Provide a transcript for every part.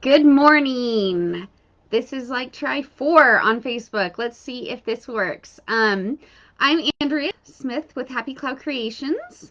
Good morning. This is like try 4 on Facebook. Let's see if this works. I'm Andrea Smith with Happy Cloud Creations,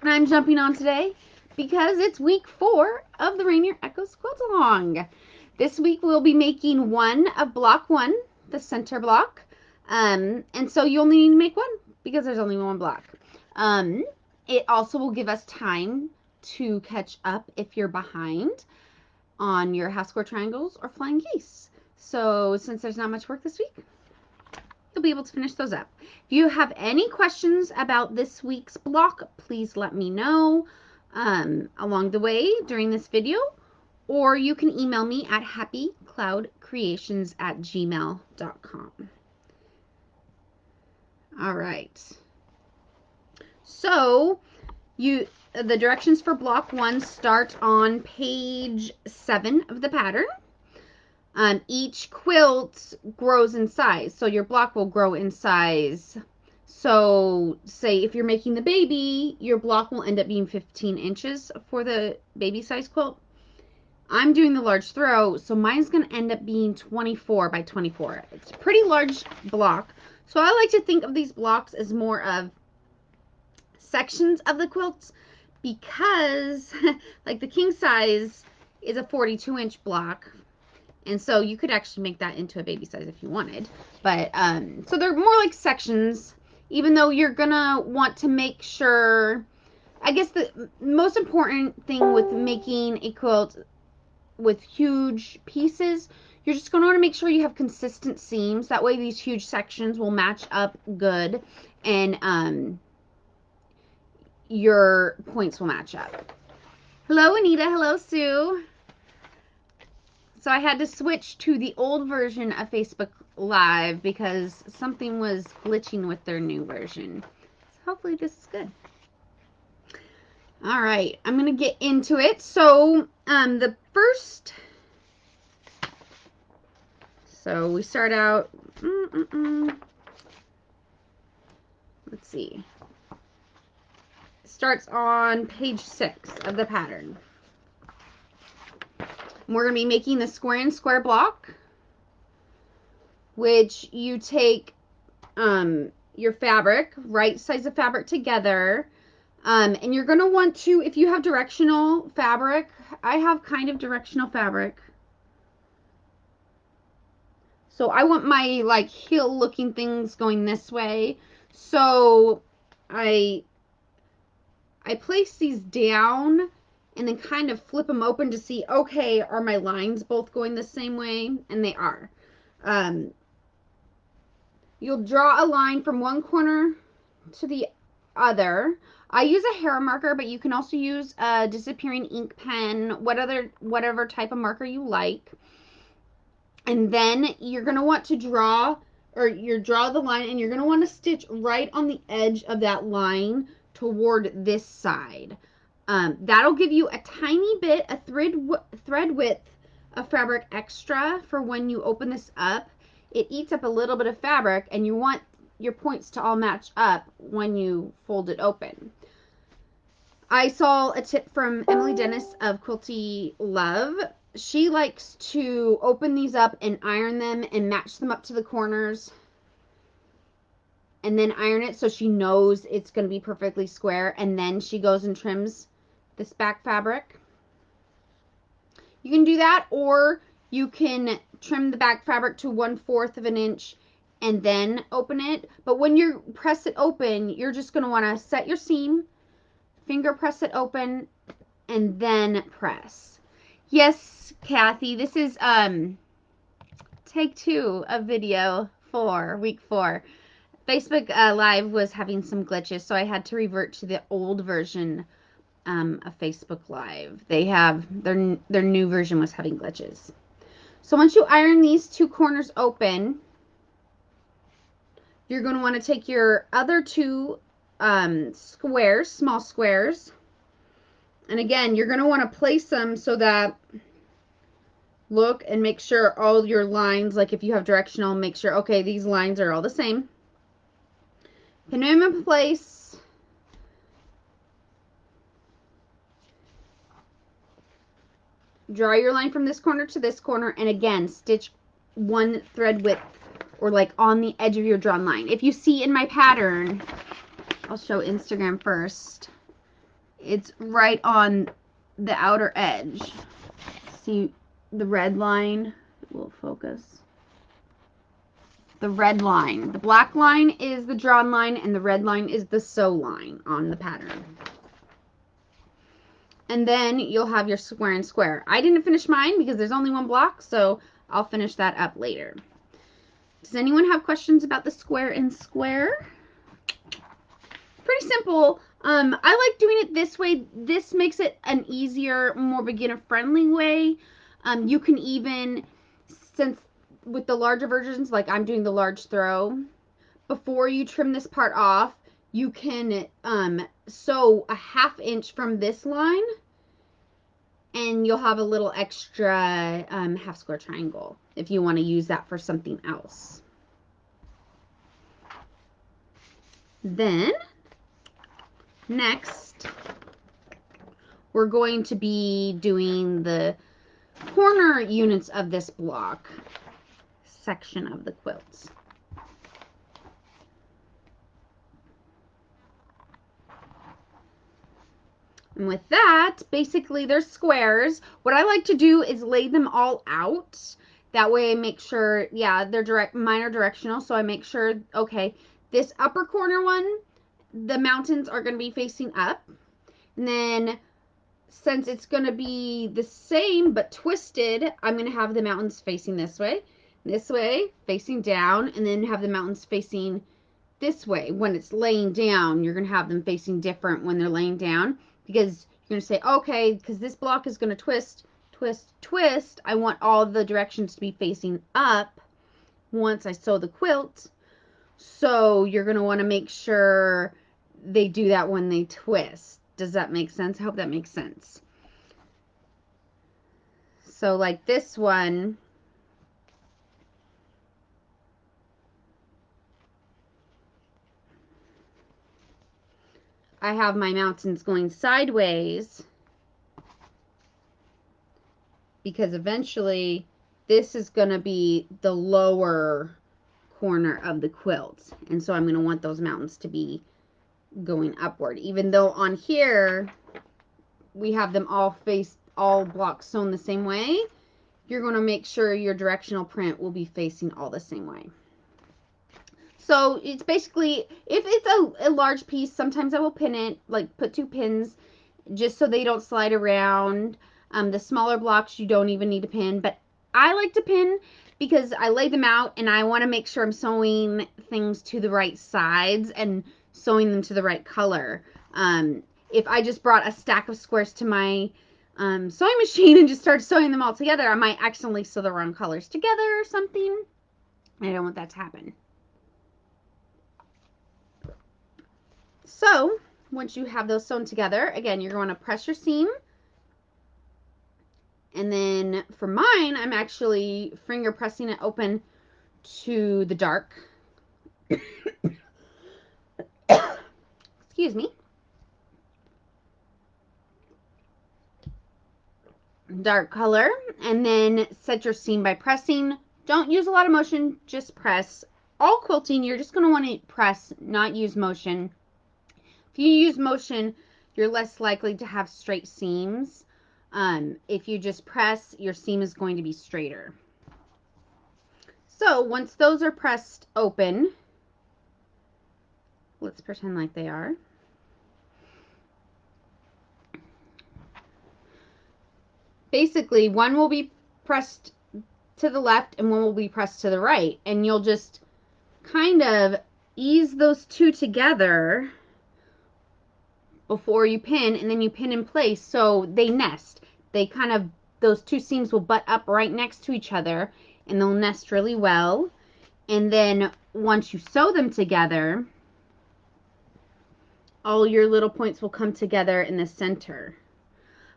and I'm jumping on today because it's week 4 of the Rainier Echoes Quilt Along. This week we'll be making one of block 1, the center block, and so you only need to make one because there's only one block. It also will give us time to catch up if you're behind on your half square triangles or flying geese. So since there's not much work this week, you'll be able to finish those up. If you have any questions about this week's block, please let me know along the way during this video, or you can email me at happycloudcreations@gmail.com. All right. So the directions for block 1 start on page 7 of the pattern. Each quilt grows in size, so your block will grow in size. So say if you're making the baby, your block will end up being 15 inches for the baby size quilt. I'm doing the large throw, so mine's going to end up being 24 by 24. It's a pretty large block. So I like to think of these blocks as more of sections of the quilts, because like the king size is a 42-inch block, and so you could actually make that into a baby size if you wanted. But so they're more like sections, even though you're gonna want to make sure, I guess the most important thing with making a quilt with huge pieces, you're just gonna want to make sure you have consistent seams. That way these huge sections will match up good, and your points will match up. Hello, Anita. Hello, Sue. So I had to switch to the old version of Facebook Live because something was glitching with their new version. So hopefully this is good. All right, I'm going to get into it. So so we start out, let's see. Starts on page 6 of the pattern. We're going to be making the square and square block, which you take your fabric, right size of fabric together, and you're going to want to, if you have directional fabric, I have kind of directional fabric, so I want my like heel looking things going this way, so I place these down and then kind of flip them open to see, okay, are my lines both going the same way? And they are. You'll draw a line from one corner to the other. I use a hair marker, but you can also use a disappearing ink pen, whatever type of marker you like. And then you're going to want to draw the line, and you're going to want to stitch right on the edge of that line toward this side. That'll give you a tiny bit, a thread width of fabric extra for when you open this up. It eats up a little bit of fabric, and you want your points to all match up when you fold it open. I saw a tip from Emily Dennis of Quilty Love. She likes to open these up and iron them and match them up to the corners, and then iron it so she knows it's going to be perfectly square, and then she goes and trims this back fabric. You can do that, or you can trim the back fabric to 1/4 of an inch and then open it. But when you press it open, you're just going to want to set your seam, finger press it open, and then press. Yes, Kathy, this is take 2 of video 4, week 4. Facebook Live was having some glitches, so I had to revert to the old version of Facebook Live. They have their new version was having glitches. So once you iron these 2 corners open, you're going to want to take your other 2 squares, small squares, and again, you're going to want to place them so that, look and make sure all your lines, like if you have directional, make sure, okay, these lines are all the same. Pin them in place. draw your line from this corner to this corner, and again, stitch one thread width or like on the edge of your drawn line. If you see in my pattern, I'll show Instagram first. It's right on the outer edge. See the red line? Will focus. The red line. The black line is the drawn line, and the red line is the sew line on the pattern. And then you'll have your square and square. I didn't finish mine because there's only one block, so I'll finish that up later. Does anyone have questions about the square and square? Pretty simple. I like doing it this way. This makes it an easier, more beginner-friendly way. You can even, since with the larger versions, like I'm doing the large throw, before you trim this part off, you can sew a 1/2 inch from this line, and you'll have a little extra half square triangle if you want to use that for something else. Then, next, we're going to be doing the corner units of this block section of the quilts. And with that, basically there's squares. What I like to do is lay them all out. That way I make sure, yeah, they're mine are directional, so I make sure, okay, this upper corner one, the mountains are going to be facing up. And then since it's going to be the same but twisted, I'm going to have the mountains facing this way, facing down, and then have the mountains facing this way. When it's laying down, you're going to have them facing different when they're laying down, because you're going to say, okay, because this block is going to twist, twist, twist, I want all the directions to be facing up once I sew the quilt. So you're going to want to make sure they do that when they twist. Does that make sense? I hope that makes sense. So like this one, I have my mountains going sideways because eventually this is going to be the lower corner of the quilt. And so I'm going to want those mountains to be going upward. Even though on here we have them all blocks sewn the same way, you're going to make sure your directional print will be facing all the same way. So it's basically, if it's a large piece, sometimes I will pin it, like put 2 pins just so they don't slide around. The smaller blocks you don't even need to pin, but I like to pin because I lay them out and I want to make sure I'm sewing things to the right sides and sewing them to the right color. If I just brought a stack of squares to my sewing machine and just started sewing them all together, I might accidentally sew the wrong colors together or something. I don't want that to happen. So, once you have those sewn together, again, you're going to press your seam. And then for mine, I'm actually finger pressing it open to the dark. Excuse me. Dark color. And then set your seam by pressing. Don't use a lot of motion, just press. All quilting, you're just going to want to press, not use motion. If you use motion, you're less likely to have straight seams. If you just press, your seam is going to be straighter. So once those are pressed open, let's pretend like they are. Basically, one will be pressed to the left and one will be pressed to the right. And you'll just kind of ease those two together before you pin, and then you pin in place so they nest. They kind of, those two seams will butt up right next to each other and they'll nest really well. And then once you sew them together, all your little points will come together in the center.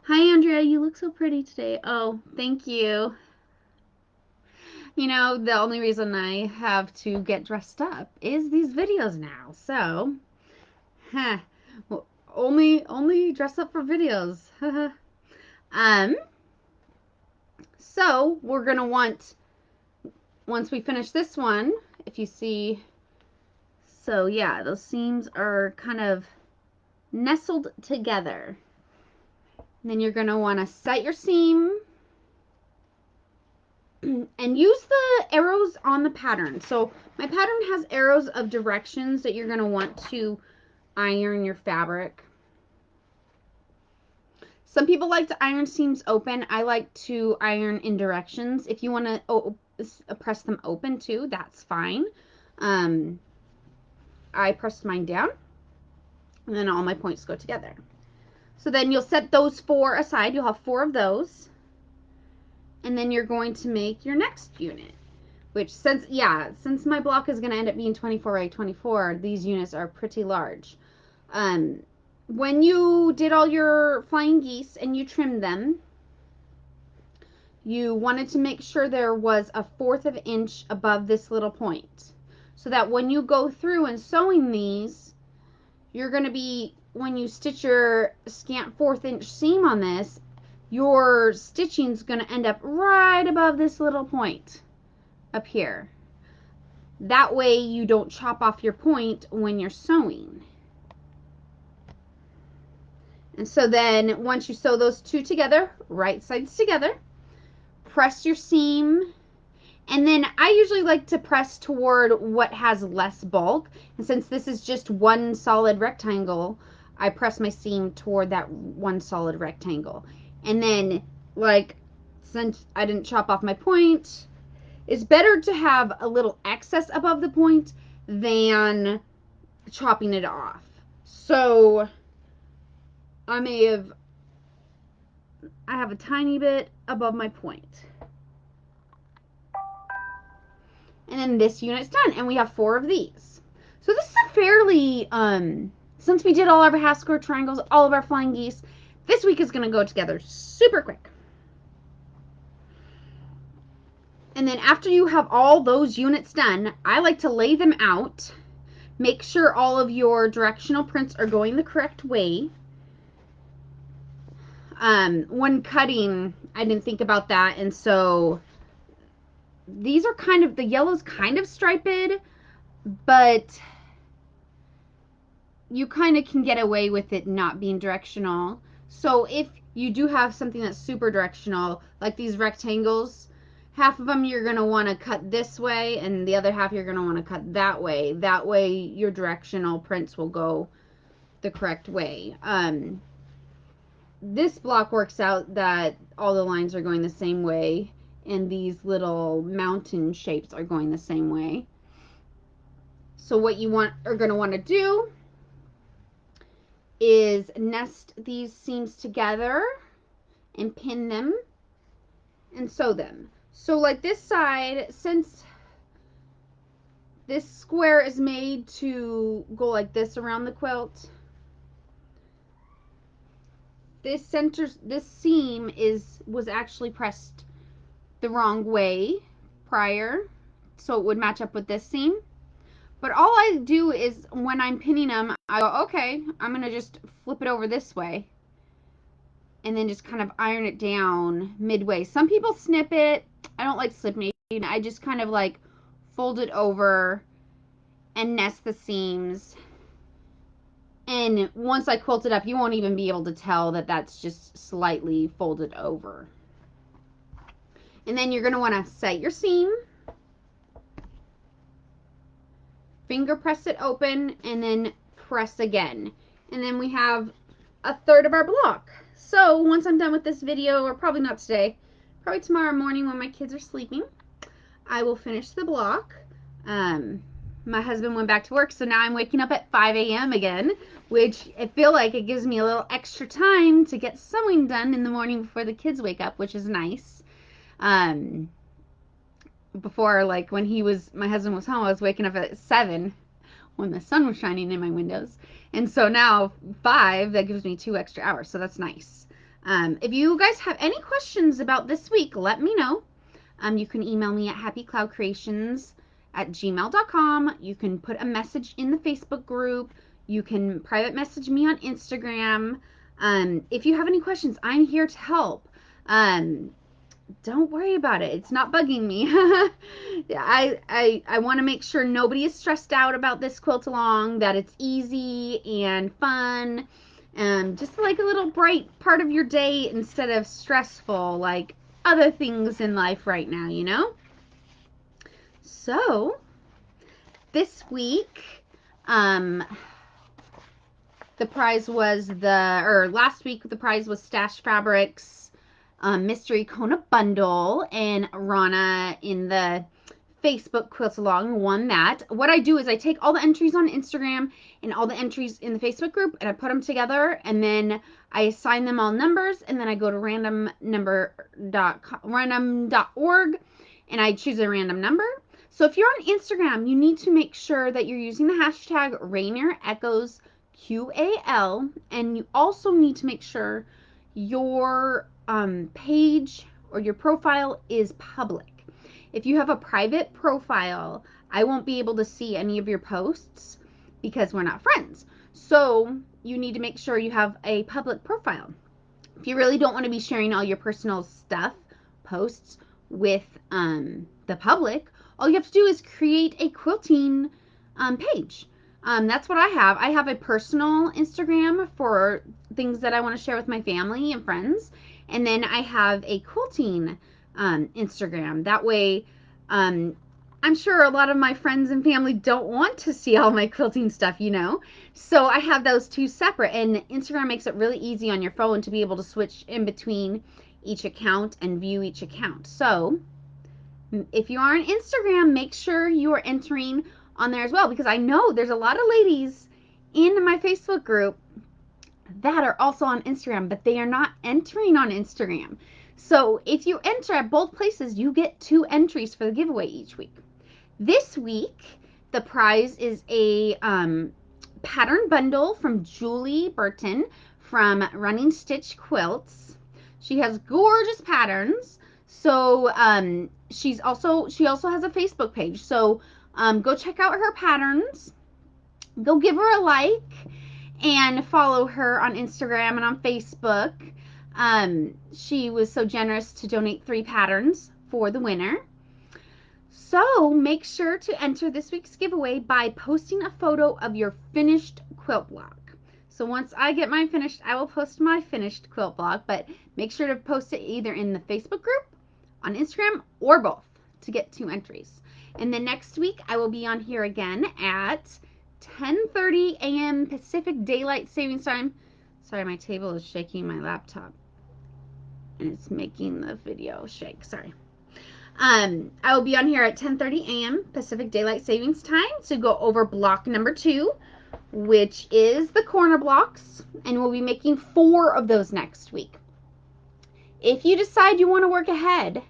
Hi Andrea, you look so pretty today. Oh, thank you. You know, the only reason I have to get dressed up is these videos now. So, well, only dress up for videos. So we're going to want, once we finish this one, if you see, so yeah, those seams are kind of nestled together. And then you're going to want to set your seam and use the arrows on the pattern. So my pattern has arrows of directions that you're going to want to iron your fabric. Some people like to iron seams open. I like to iron in directions. If you want to press them open too, that's fine. I pressed mine down, and then all my points go together. So then you'll set those 4 aside. You'll have 4 of those. And then you're going to make your next unit, which since my block is going to end up being 24 by 24, these units are pretty large. When you did all your flying geese and you trimmed them, you wanted to make sure there was a 1/4 of an inch above this little point, so that when you go through and sewing these, you're going to be, when you stitch your scant 1/4 inch seam on this, your stitching is going to end up right above this little point up here. That way you don't chop off your point when you're sewing. And so then once you sew those 2 together, right sides together, press your seam. And then I usually like to press toward what has less bulk. And since this is just one solid rectangle, I press my seam toward that one solid rectangle. And then, like, since I didn't chop off my point, it's better to have a little excess above the point than chopping it off. So I have a tiny bit above my point. And then this unit's done, and we have 4 of these. So this is a fairly, since we did all of our half square triangles, all of our flying geese, this week is going to go together super quick. And then after you have all those units done, I like to lay them out. Make sure all of your directional prints are going the correct way. When cutting, I didn't think about that, and so these are kind of, the yellow's kind of striped, but you kind of can get away with it not being directional. So if you do have something that's super directional, like these rectangles, half of them you're going to want to cut this way, and the other half you're going to want to cut that way. That way your directional prints will go the correct way. This block works out that all the lines are going the same way, and these little mountain shapes are going the same way. So what you are going to want to do is nest these seams together and pin them and sew them. So like this side, since this square is made to go like this around the quilt, this seam was actually pressed the wrong way prior, so it would match up with this seam. But all I do is, when I'm pinning them, I go, okay, I'm going to just flip it over this way. And then just kind of iron it down midway. Some people snip it. I don't like snipping. I just kind of like fold it over and nest the seams. And once I quilt it up, you won't even be able to tell that that's just slightly folded over. And then you're going to want to set your seam. Finger press it open, and then press again. And then we have 1/3 of our block. So once I'm done with this video, or probably not today, probably tomorrow morning when my kids are sleeping, I will finish the block. My husband went back to work, so now I'm waking up at 5 a.m. again, which I feel like it gives me a little extra time to get sewing done in the morning before the kids wake up, which is nice. Before, like when my husband was home, I was waking up at 7 when the sun was shining in my windows. And so now 5, that gives me 2 extra hours. So that's nice. If you guys have any questions about this week, let me know. You can email me at happycloudcreations@gmail.com. You can put a message in the Facebook group. You can private message me on Instagram. If you have any questions, I'm here to help. don't worry about it. It's not bugging me. I want to make sure nobody is stressed out about this quilt along, that it's easy and fun, and just like a little bright part of your day instead of stressful like other things in life right now, you know? So, this week, um, the prize was last week the prize was Stash Fabrics Mystery Kona Bundle, and Rana in the Facebook Quilt Along won that. What I do is I take all the entries on Instagram and all the entries in the Facebook group and I put them together, and then I assign them all numbers, and then I go to random.org and I choose a random number. So if you're on Instagram, you need to make sure that you're using the hashtag Rainier Echoes QAL, and you also need to make sure your page or your profile is public. If you have a private profile, I won't be able to see any of your posts because we're not friends. So you need to make sure you have a public profile. If you really don't want to be sharing all your personal stuff, posts with the public, all you have to do is create a quilting page. That's what I have. I have a personal Instagram for things that I want to share with my family and friends. And then I have a quilting Instagram. That way, I'm sure a lot of my friends and family don't want to see all my quilting stuff, you know. So I have those two separate, and Instagram makes it really easy on your phone to be able to switch in between each account and view each account. So if you are on Instagram, make sure you are entering on there as well, because I know there's a lot of ladies in my Facebook group that are also on Instagram, but they are not entering on Instagram. So if you enter at both places, you get 2 entries for the giveaway each week. This week, the prize is a pattern bundle from Julie Burton from Running Stitch Quilts. She has gorgeous patterns. So she also has a Facebook page. So go check out her patterns. Go give her a like and follow her on Instagram and on Facebook. She was so generous to donate 3 patterns for the winner. So make sure to enter this week's giveaway by posting a photo of your finished quilt block. So once I get mine finished, I will post my finished quilt block, but make sure to post it either in the Facebook group, on Instagram, or both to get 2 entries. And then next week, I will be on here again at 10:30 a.m. Pacific Daylight Savings Time. Sorry, my table is shaking my laptop, and it's making the video shake. Sorry. I will be on here at 10:30 a.m. Pacific Daylight Savings Time to go over block number 2, which is the corner blocks, and we'll be making 4 of those next week. If you decide you want to work ahead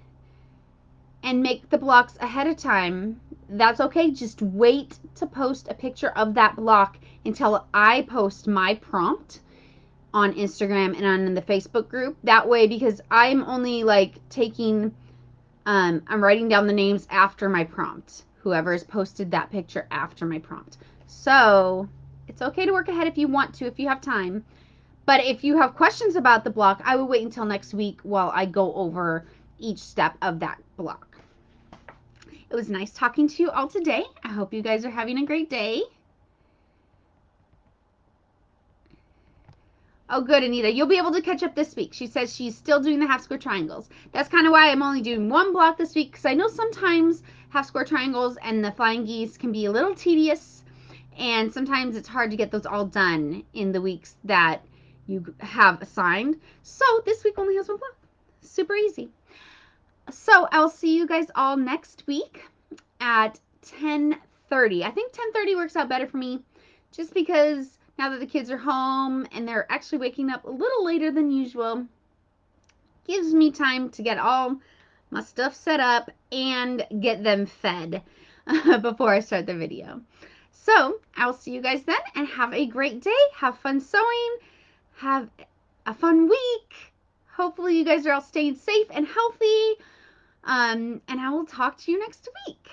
and make the blocks ahead of time, that's okay. Just wait to post a picture of that block until I post my prompt on Instagram and on the Facebook group. That way, because I'm only like taking I'm writing down the names after my prompt. Whoever has posted that picture after my prompt. So it's okay to work ahead if you want to, if you have time. But if you have questions about the block, I will wait until next week while I go over each step of that block. It was nice talking to you all today. I hope you guys are having a great day. Oh, good, Anita. You'll be able to catch up this week. She says she's still doing the half square triangles. That's kind of why I'm only doing 1 block this week, because I know sometimes half square triangles and the flying geese can be a little tedious, and sometimes it's hard to get those all done in the weeks that you have assigned. So this week only has 1 block. Super easy. So I'll see you guys all next week at 10:30. I think 10:30 works out better for me, just because now that the kids are home and they're actually waking up a little later than usual, gives me time to get all my stuff set up and get them fed before I start the video. So I'll see you guys then, and have a great day. Have fun sewing. Have a fun week. Hopefully you guys are all staying safe and healthy. And I will talk to you next week.